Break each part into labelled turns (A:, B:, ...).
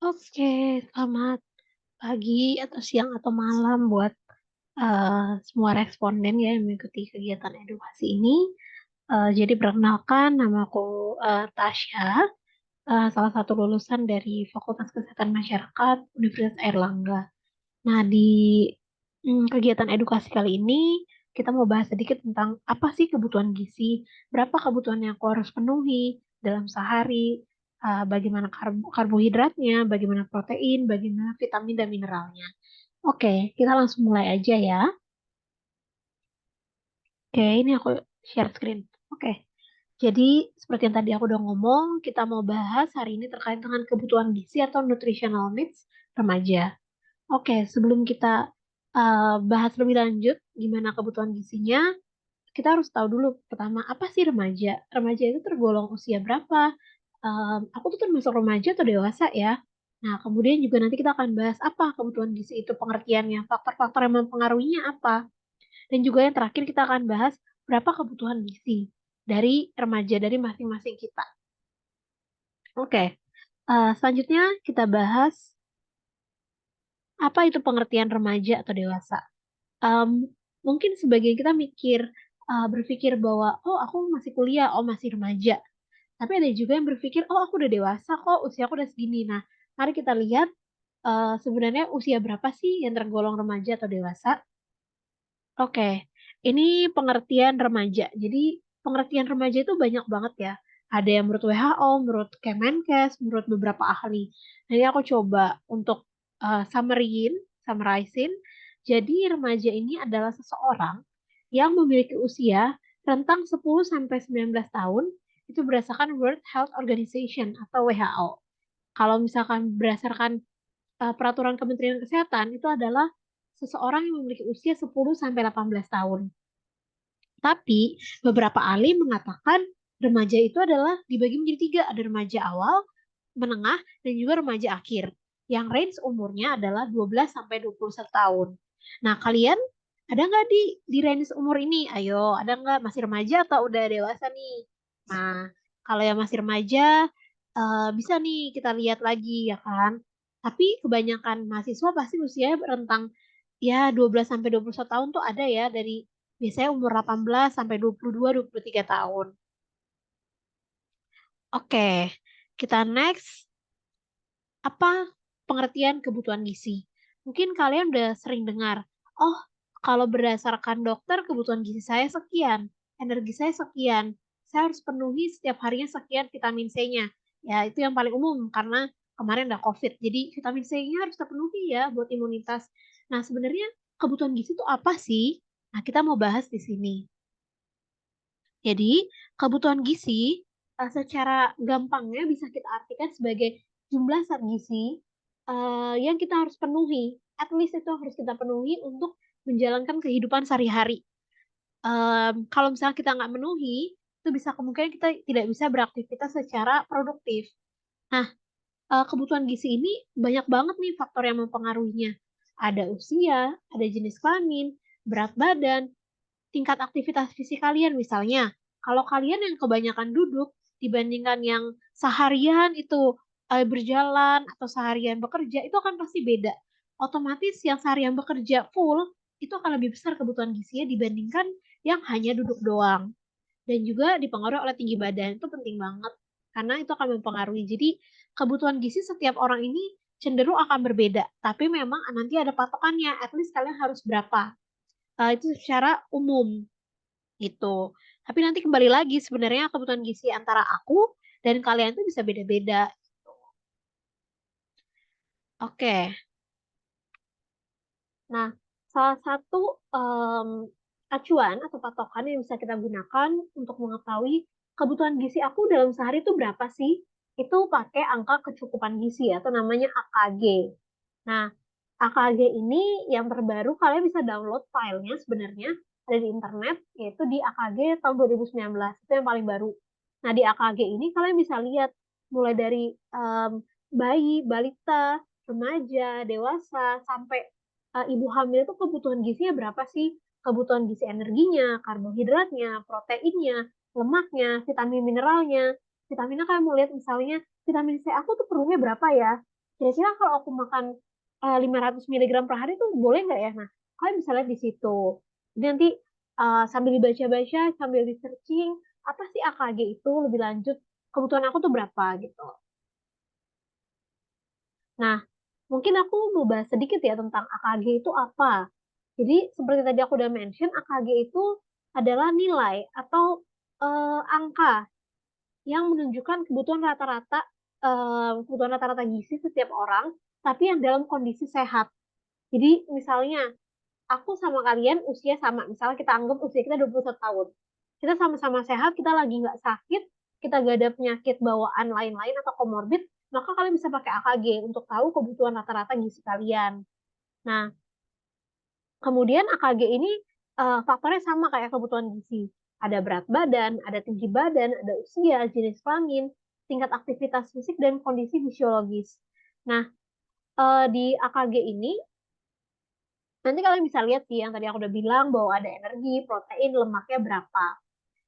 A: Oke, selamat pagi atau siang atau malam buat, semua responden ya yang mengikuti kegiatan edukasi ini. Jadi perkenalkan namaku, Tasya, salah satu lulusan dari Fakultas Kesehatan Masyarakat Universitas Airlangga. Nah kegiatan edukasi kali ini kita mau bahas sedikit tentang apa sih kebutuhan gizi, berapa kebutuhan yang aku harus penuhi dalam sehari, bagaimana karbohidratnya, bagaimana protein, bagaimana vitamin dan mineralnya. Oke, kita langsung mulai aja ya. Oke, ini aku share screen. Oke, jadi seperti yang tadi aku udah ngomong, kita mau bahas hari ini terkait dengan kebutuhan gizi atau nutritional needs remaja. Oke, sebelum kita bahas lebih lanjut gimana kebutuhan gizinya, kita harus tahu dulu pertama apa sih remaja? Remaja itu tergolong usia berapa? Aku tuh termasuk remaja atau dewasa ya? Nah, kemudian juga nanti kita akan bahas apa kebutuhan gizi itu pengertiannya, faktor-faktor yang mempengaruhinya apa, dan juga yang terakhir kita akan bahas berapa kebutuhan gizi dari remaja dari masing-masing kita. Oke, selanjutnya kita bahas apa itu pengertian remaja atau dewasa. Em, Mungkin sebagian kita berpikir bahwa oh aku masih kuliah, oh masih remaja. Tapi ada juga yang berpikir oh aku udah dewasa kok, usia aku udah segini. Nah, mari kita lihat sebenarnya usia berapa sih yang tergolong remaja atau dewasa. Oke, ini pengertian remaja. Jadi pengertian remaja itu banyak banget ya. Ada yang menurut WHO, menurut Kemenkes, menurut beberapa ahli. Jadi aku coba untuk summarizing. Jadi remaja ini adalah seseorang yang memiliki usia rentang 10 sampai 19 tahun itu berdasarkan World Health Organization atau WHO. Kalau misalkan berdasarkan peraturan Kementerian Kesehatan itu adalah seseorang yang memiliki usia 10 sampai 18 tahun. Tapi beberapa ahli mengatakan remaja itu adalah dibagi menjadi tiga, ada remaja awal, menengah, dan juga remaja akhir. Yang range umurnya adalah 12 sampai 21 tahun. Nah, kalian ada nggak di range umur ini? Ayo, ada nggak masih remaja atau udah dewasa nih? Nah, kalau yang masih remaja, bisa nih kita lihat lagi ya kan. Tapi kebanyakan mahasiswa pasti usia rentang ya 12 sampai 21 tahun tuh ada ya dari biasanya umur 18 sampai 22, 23 tahun. Oke, kita next. Apa pengertian kebutuhan gizi? Mungkin kalian udah sering dengar, oh, kalau berdasarkan dokter kebutuhan gizi saya sekian, energi saya sekian, saya harus penuhi setiap harinya sekian vitamin C-nya. Ya, itu yang paling umum karena kemarin ada COVID. Jadi vitamin C-nya harus terpenuhi ya buat imunitas. Nah, sebenarnya kebutuhan gizi itu apa sih? Nah, kita mau bahas di sini. Jadi, kebutuhan gizi secara gampangnya bisa kita artikan sebagai jumlah zat gizi yang kita harus penuhi. At least itu harus kita penuhi untuk menjalankan kehidupan sehari-hari. Kalau misalnya kita nggak menuhi, itu bisa kemungkinan kita tidak bisa beraktivitas secara produktif. Nah, kebutuhan gizi ini banyak banget nih faktor yang mempengaruhinya. Ada usia, ada jenis kelamin, berat badan, tingkat aktivitas fisik kalian misalnya. Kalau kalian yang kebanyakan duduk dibandingkan yang seharian itu berjalan atau seharian bekerja itu akan pasti beda. Otomatis yang seharian bekerja full itu akan lebih besar kebutuhan gizinya dibandingkan yang hanya duduk doang. Dan juga dipengaruhi oleh tinggi badan itu penting banget karena itu akan mempengaruhi. Jadi kebutuhan gizi setiap orang ini cenderung akan berbeda, tapi memang nanti ada patokannya. At least kalian harus berapa. Itu secara umum gitu. Tapi nanti kembali lagi sebenarnya kebutuhan gizi antara aku dan kalian tuh bisa beda-beda. Oke. Nah, salah satu acuan atau patokan yang bisa kita gunakan untuk mengetahui kebutuhan gizi aku dalam sehari itu berapa sih? Itu pakai angka kecukupan gizi atau namanya AKG. Nah, AKG ini yang terbaru kalian bisa download filenya sebenarnya ada di internet yaitu di AKG tahun 2019 itu yang paling baru. Nah di AKG ini kalian bisa lihat mulai dari bayi, balita, remaja, dewasa sampai ibu hamil itu kebutuhan gizinya berapa sih? Kebutuhan gizi energinya, karbohidratnya, proteinnya, lemaknya, vitamin mineralnya. Vitaminnya kalian mau lihat misalnya vitamin C aku tuh perlunya berapa ya? kira-kira kalau aku makan 500 miligram per hari tuh boleh nggak ya? Nah, kalian bisa lihat di situ. Jadi nanti sambil dibaca-baca, sambil di-searching, apa sih AKG itu lebih lanjut, kebutuhan aku tuh berapa gitu. Nah, mungkin aku mau bahas sedikit ya tentang AKG itu apa. Jadi seperti tadi aku udah mention, AKG itu adalah nilai atau angka yang menunjukkan kebutuhan rata-rata gizi setiap orang, tapi yang dalam kondisi sehat. Jadi misalnya aku sama kalian usia sama, misalnya kita anggap usia kita 21 tahun. Kita sama-sama sehat, kita lagi nggak sakit, kita gak ada penyakit bawaan lain-lain atau komorbid, maka kalian bisa pakai AKG untuk tahu kebutuhan rata-rata gizi kalian. Nah, kemudian AKG ini faktornya sama kayak kebutuhan gizi. Ada berat badan, ada tinggi badan, ada usia, jenis kelamin, tingkat aktivitas fisik, dan kondisi fisiologis. Nah, di AKG ini nanti kalian bisa lihat sih yang tadi aku udah bilang bahwa ada energi, protein, lemaknya berapa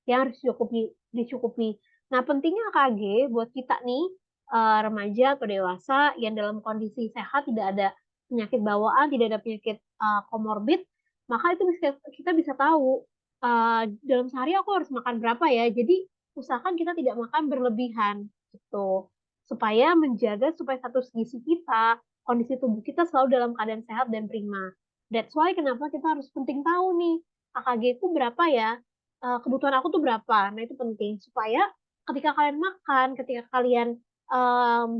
A: yang harus dicukupi. Nah, pentingnya AKG buat kita nih remaja atau dewasa yang dalam kondisi sehat, tidak ada penyakit bawaan, tidak ada penyakit komorbid, maka itu kita bisa tahu dalam sehari aku harus makan berapa ya. Jadi usahakan kita tidak makan berlebihan gitu. Supaya status gizi kita, kondisi tubuh kita selalu dalam keadaan sehat dan prima. That's why kenapa kita harus penting tahu nih AKG itu berapa ya, kebutuhan aku tuh berapa. Nah, itu penting supaya ketika kalian makan, ketika kalian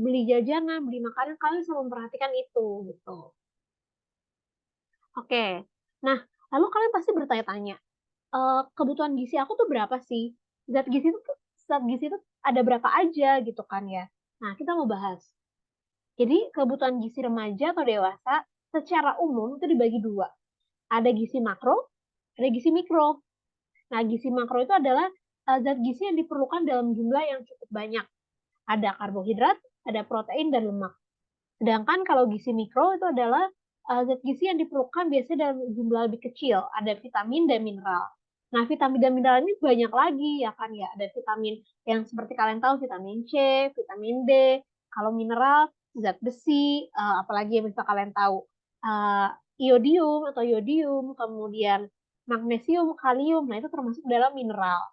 A: beli jajanan, beli makanan, kalian bisa memperhatikan itu gitu. Oke. Nah, lalu kalian pasti bertanya-tanya, kebutuhan gizi aku tuh berapa sih? Zat gizi itu ada berapa aja gitu kan ya. Nah, kita mau bahas. Jadi, kebutuhan gizi remaja atau dewasa secara umum itu dibagi dua. Ada gizi makro, ada gizi mikro. Nah, gizi makro itu adalah zat gizi yang diperlukan dalam jumlah yang cukup banyak. Ada karbohidrat, ada protein, dan lemak. Sedangkan kalau gizi mikro itu adalah zat gizi yang diperlukan biasanya dalam jumlah lebih kecil. Ada vitamin dan mineral. Nah, vitamin dan mineral ini banyak lagi ya kan ya. Ada vitamin yang seperti kalian tahu, vitamin C, vitamin D. Kalau mineral, zat besi, apalagi yang bisa kalian tahu. Uh, Iodium atau yodium, kemudian magnesium, kalium. Nah, itu termasuk dalam mineral.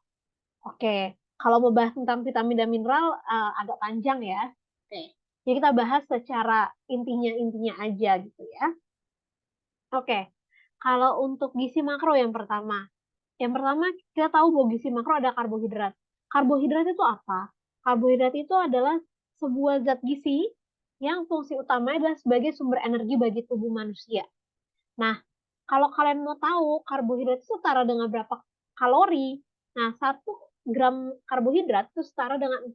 A: Oke, kalau mau bahas tentang vitamin dan mineral agak panjang ya. Oke, jadi kita bahas secara intinya aja gitu ya. Oke, kalau untuk gizi makro yang pertama. Yang pertama kita tahu bahwa gizi makro ada karbohidrat. Karbohidrat itu apa? Karbohidrat itu adalah sebuah zat gizi yang fungsi utamanya adalah sebagai sumber energi bagi tubuh manusia. Nah, kalau kalian mau tahu karbohidrat itu setara dengan berapa kalori, nah 1 gram karbohidrat itu setara dengan 4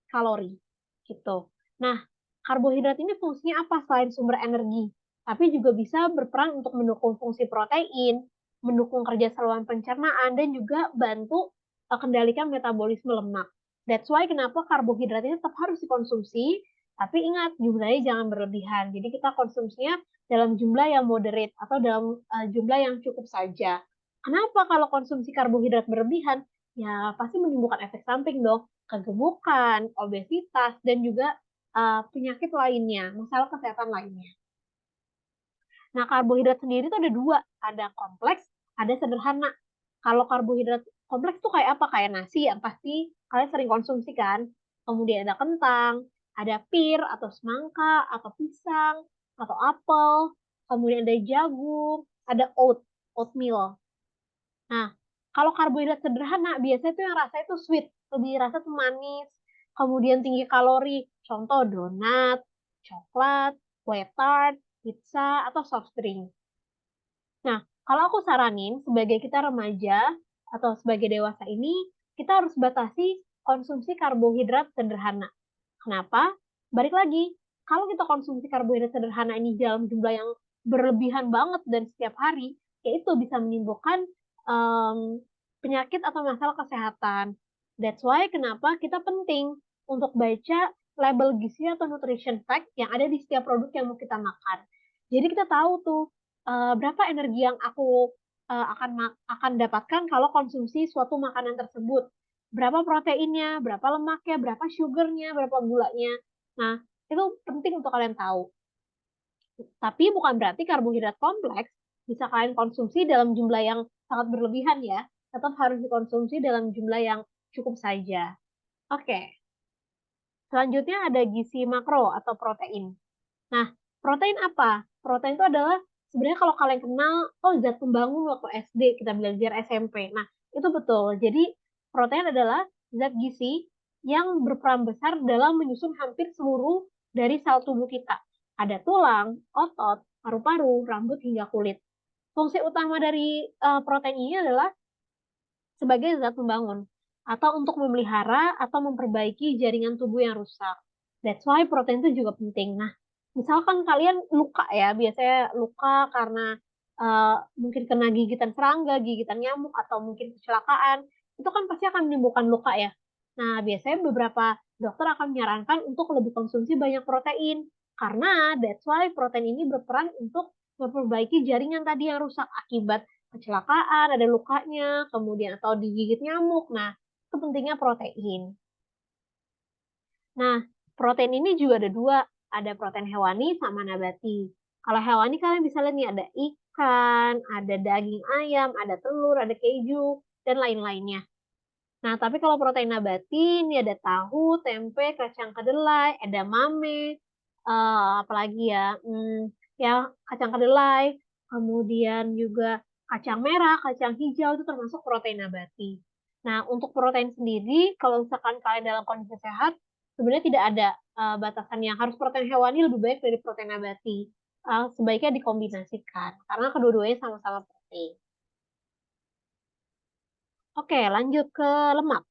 A: kalori. Gitu. Nah, karbohidrat ini fungsinya apa selain sumber energi? Tapi juga bisa berperan untuk mendukung fungsi protein, mendukung kerja saluran pencernaan, dan juga bantu kendalikan metabolisme lemak. That's why kenapa karbohidrat ini tetap harus dikonsumsi, tapi ingat jumlahnya jangan berlebihan. Jadi kita konsumsinya dalam jumlah yang moderate atau dalam jumlah yang cukup saja. Kenapa kalau konsumsi karbohidrat berlebihan? Ya pasti menimbulkan efek samping dong, kegemukan, obesitas, dan juga penyakit lainnya, masalah kesehatan lainnya. Nah, karbohidrat sendiri itu ada dua, ada kompleks, ada sederhana. Kalau karbohidrat kompleks tuh kayak apa? Kayak nasi yang pasti kalian sering konsumsi kan. Kemudian ada kentang, ada pir atau semangka, atau pisang, atau apel. Kemudian ada jagung, ada oatmeal. Nah, kalau karbohidrat sederhana, biasanya tuh yang rasanya tuh sweet, lebih rasa tuh manis. Kemudian tinggi kalori, contoh donat, coklat, kue tart, pizza, atau soft drink. Nah, kalau aku saranin sebagai kita remaja atau sebagai dewasa ini, kita harus batasi konsumsi karbohidrat sederhana. Kenapa? Balik lagi, kalau kita konsumsi karbohidrat sederhana ini dalam jumlah yang berlebihan banget dan setiap hari, ya itu bisa menimbulkan penyakit atau masalah kesehatan. That's why kenapa kita penting untuk baca label gizi atau nutrition fact yang ada di setiap produk yang mau kita makan. Jadi kita tahu tuh berapa energi yang aku akan dapatkan kalau konsumsi suatu makanan tersebut. Berapa proteinnya, berapa lemaknya, berapa sugarnya, berapa gulanya. Nah, Itu penting untuk kalian tahu. Tapi bukan berarti karbohidrat kompleks bisa kalian konsumsi dalam jumlah yang sangat berlebihan ya. Tetap harus dikonsumsi dalam jumlah yang cukup saja. Oke, selanjutnya ada gizi makro atau protein. Nah, protein apa? Protein itu adalah sebenarnya kalau kalian kenal, oh zat pembangun waktu SD, kita belajar SMP. Nah, itu betul. Jadi, protein adalah zat gizi yang berperan besar dalam menyusun hampir seluruh dari sel tubuh kita. Ada tulang, otot, paru-paru, rambut, hingga kulit. Fungsi utama dari protein ini adalah sebagai zat pembangun atau untuk memelihara atau memperbaiki jaringan tubuh yang rusak. That's why protein itu juga penting. Nah, misalkan kalian luka ya, biasanya luka karena mungkin kena gigitan serangga, gigitan nyamuk, atau mungkin kecelakaan, itu kan pasti akan menimbulkan luka ya. Nah, biasanya beberapa dokter akan menyarankan untuk lebih konsumsi banyak protein. Karena that's why protein ini berperan untuk memperbaiki jaringan tadi yang rusak akibat kecelakaan, ada lukanya, kemudian atau digigit nyamuk. Nah, itu pentingnya protein. Nah, protein ini juga ada dua, ada protein hewani sama nabati. Kalau hewani kalian bisa lihat nih ada ikan, ada daging ayam, ada telur, ada keju, dan lain-lainnya. Nah, tapi kalau protein nabati ini ada tahu, tempe, kacang kedelai, edamame, apalagi ya, ya kacang kedelai, kemudian juga kacang merah, kacang hijau itu termasuk protein nabati. Nah, untuk protein sendiri, kalau misalkan kalian dalam kondisi sehat, sebenarnya tidak ada batasan yang harus protein hewani lebih baik dari protein nabati. Sebaiknya dikombinasikan, karena kedua-duanya sama-sama penting. Oke, lanjut ke lemak.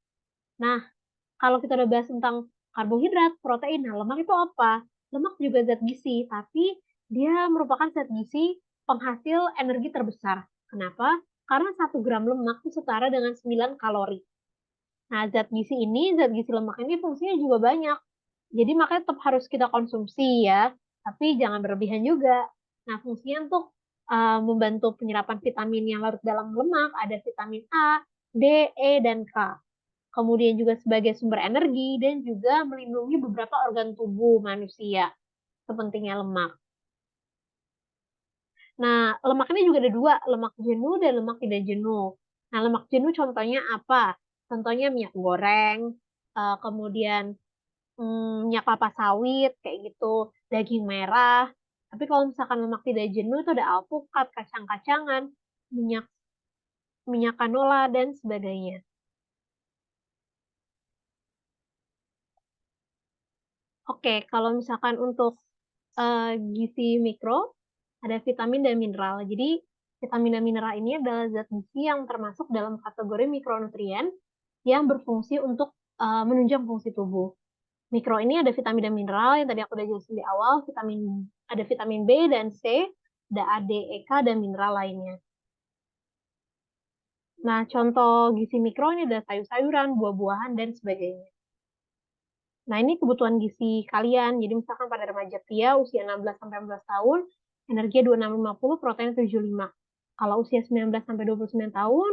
A: Nah, kalau kita udah bahas tentang karbohidrat, protein, nah lemak itu apa? Lemak juga zat gizi, tapi dia merupakan zat gizi penghasil energi terbesar. Kenapa? Karena 1 gram lemak itu setara dengan 9 kalori. Nah, zat gizi lemak ini fungsinya juga banyak. Jadi makanya tetap harus kita konsumsi ya, tapi jangan berlebihan juga. Nah, fungsinya untuk membantu penyerapan vitamin yang larut dalam lemak, ada vitamin A, D, E, dan K. Kemudian juga sebagai sumber energi dan juga melindungi beberapa organ tubuh manusia, sepentingnya lemak. Nah, lemak ini juga ada dua, lemak jenuh dan lemak tidak jenuh. Nah, lemak jenuh contohnya apa? Contohnya minyak goreng, kemudian minyak kelapa sawit, kayak gitu, daging merah. Tapi kalau misalkan lemak tidak jenuh itu ada alpukat, kacang-kacangan, minyak minyak canola, dan sebagainya. Oke, kalau misalkan untuk gizi mikro, ada vitamin dan mineral. Jadi, vitamin dan mineral ini adalah zat gizi yang termasuk dalam kategori mikronutrien yang berfungsi untuk menunjang fungsi tubuh. Mikro ini ada vitamin dan mineral yang tadi aku udah jelasin di awal, ada vitamin B dan C, ada A, D, E, K, dan mineral lainnya. Nah, contoh gizi mikro ini ada sayur-sayuran, buah-buahan, dan sebagainya. Nah, ini kebutuhan gizi kalian. Jadi misalkan pada remaja pria usia 16-14 tahun, energi 2650, protein 75. Kalau usia 19-29 tahun,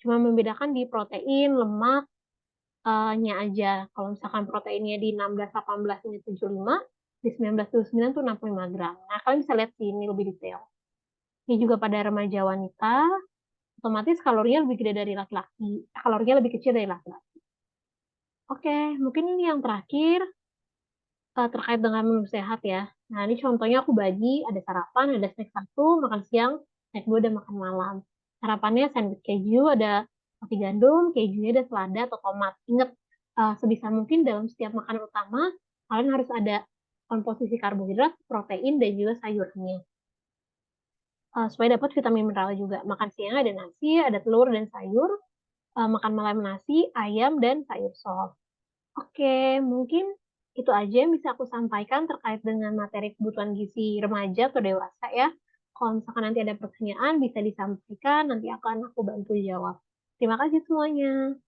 A: cuma membedakan di protein, lemaknya aja. Kalau misalkan proteinnya di 16-18 ini 75, di 19-29 itu 65 gram. Nah, kalian bisa lihat sini lebih detail. Ini juga pada remaja wanita, otomatis kalorinya lebih gede dari laki-laki. Kalorinya lebih kecil dari laki-laki. Oke, mungkin ini yang terakhir. Terkait dengan menu sehat ya. Nah, ini contohnya aku bagi, ada sarapan, ada snack 1, makan siang, snack 2, dan makan malam. Sarapannya sandwich keju, ada roti gandum, kejunya ada selada atau tomat. Ingat, sebisa mungkin dalam setiap makanan utama, kalian harus ada komposisi karbohidrat, protein, dan juga sayurnya. Supaya dapat vitamin mineral juga. Makan siang ada nasi, ada telur dan sayur. Makan malam nasi, ayam, dan sayur sop. Oke, mungkin itu aja yang bisa aku sampaikan terkait dengan materi kebutuhan gizi remaja atau dewasa ya. Kalau misalkan nanti ada pertanyaan, bisa disampaikan, nanti akan aku bantu jawab. Terima kasih semuanya.